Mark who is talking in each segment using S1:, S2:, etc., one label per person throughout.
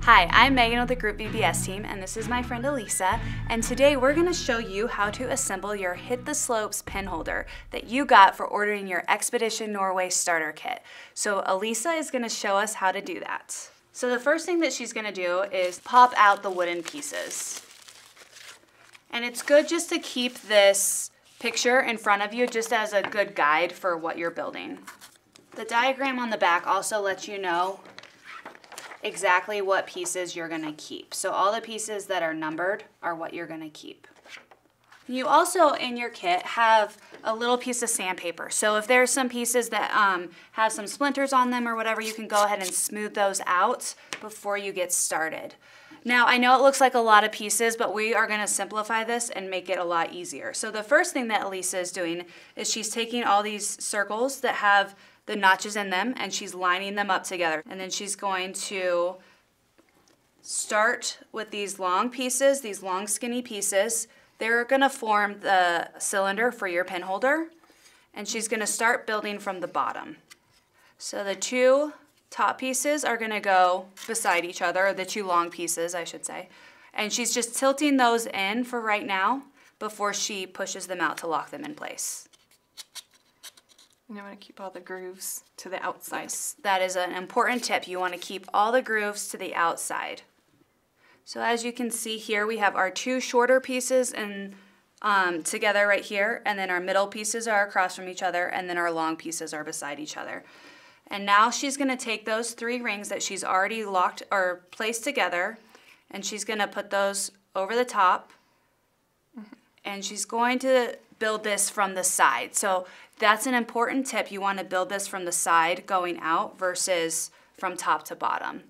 S1: Hi, I'm Megan with the Group VBS team, and this is my friend Elisa, and today we're going to show you how to assemble your Hit the Slopes pin holder that you got for ordering your Expedition Norway starter kit. So Elisa is going to show us how to do that. So the first thing that she's going to do is pop out the wooden pieces. And it's good just to keep this picture in front of you just as a good guide for what you're building. The diagram on the back also lets you know exactly what pieces you're going to keep. So all the pieces that are numbered are what you're going to keep. You also in your kit have a little piece of sandpaper. So if there's some pieces that have some splinters on them or whatever, you can go ahead and smooth those out before you get started. Now I know it looks like a lot of pieces, but we are going to simplify this and make it a lot easier. So the first thing that Elisa is doing is she's taking all these circles that have the notches in them and she's lining them up together. And then she's going to start with these long pieces, these long skinny pieces. They're going to form the cylinder for your pin holder. And she's going to start building from the bottom. So the two top pieces are going to go beside each other, or the two long pieces, I should say. And she's just tilting those in for right now before she pushes them out to lock them in place.
S2: And you want to keep all the grooves to the outside.
S1: Yes, that is an important tip. You want to keep all the grooves to the outside. So as you can see here, we have our two shorter pieces and together right here, and then our middle pieces are across from each other, and then our long pieces are beside each other. And now she's going to take those three rings that she's already locked or placed together, and she's going to put those over the top, and she's going to build this from the side. So that's an important tip. You want to build this from the side going out versus from top to bottom.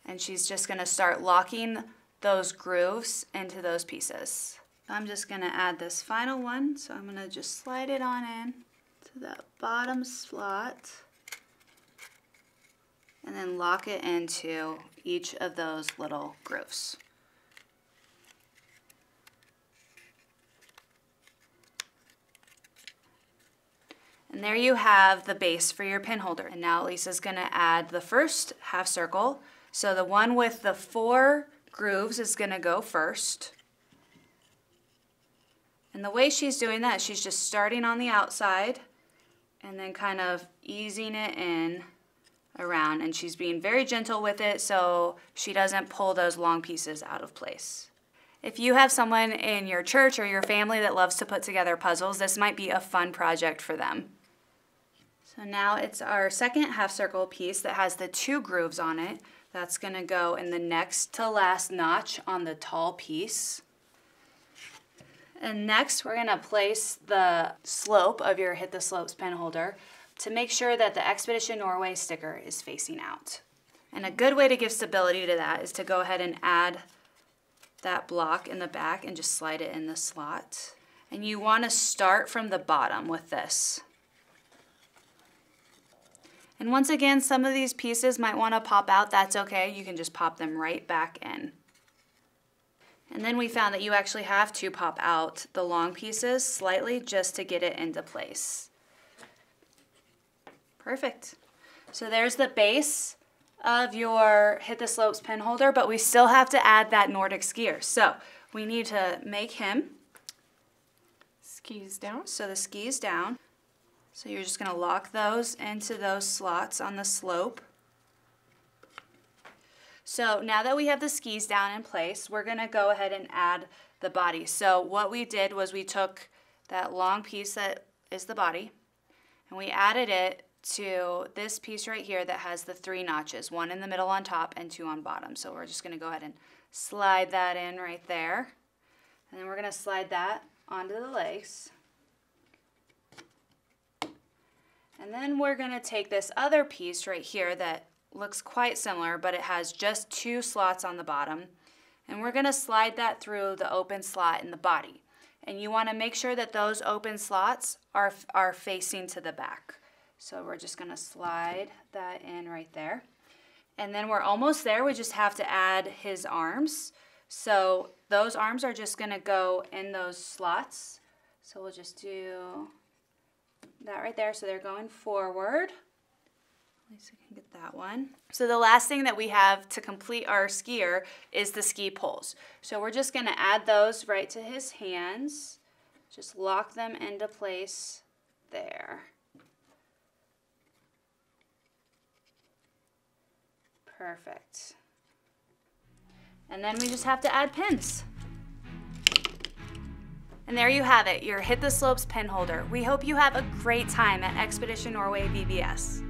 S1: And she's just going to start locking those grooves into those pieces. I'm just going to add this final one. So I'm going to just slide it on in to that bottom slot and then lock it into each of those little grooves. And there you have the base for your pin holder. And now Lisa's going to add the first half circle. So the one with the 4 grooves is going to go first. And the way she's doing that, she's just starting on the outside and then kind of easing it in around. And she's being very gentle with it so she doesn't pull those long pieces out of place. If you have someone in your church or your family that loves to put together puzzles, this might be a fun project for them. So now it's our second half circle piece that has the 2 grooves on it. That's going to go in the next to last notch on the tall piece. And next we're going to place the slope of your Hit the Slopes pin holder to make sure that the Expedition Norway sticker is facing out. And a good way to give stability to that is to go ahead and add that block in the back and just slide it in the slot. And you want to start from the bottom with this. And once again, some of these pieces might want to pop out. That's okay. You can just pop them right back in. And then we found that you actually have to pop out the long pieces slightly just to get it into place. Perfect. So there's the base of your Hit the Slopes pin holder, but we still have to add that Nordic skier. So we need to make him
S2: Skis down.
S1: So the skis down. So you're just going to lock those into those slots on the slope. So now that we have the skis down in place, we're going to go ahead and add the body. So what we did was we took that long piece that is the body and we added it to this piece right here that has the 3 notches, 1 in the middle on top and 2 on bottom. So we're just going to go ahead and slide that in right there. And then we're going to slide that onto the legs. And then we're going to take this other piece right here that looks quite similar, but it has just 2 slots on the bottom. And we're going to slide that through the open slot in the body. And you want to make sure that those open slots are facing to the back. So we're just going to slide that in right there. And then we're almost there. We just have to add his arms. So those arms are just going to go in those slots. So we'll just do that right there. So they're going forward. Lisa can get that one. So the last thing that we have to complete our skier is the ski poles. So we're just gonna add those right to his hands. Just lock them into place there. Perfect. And then we just have to add pins. And there you have it, your Hit the Slopes pin holder. We hope you have a great time at Expedition Norway VBS.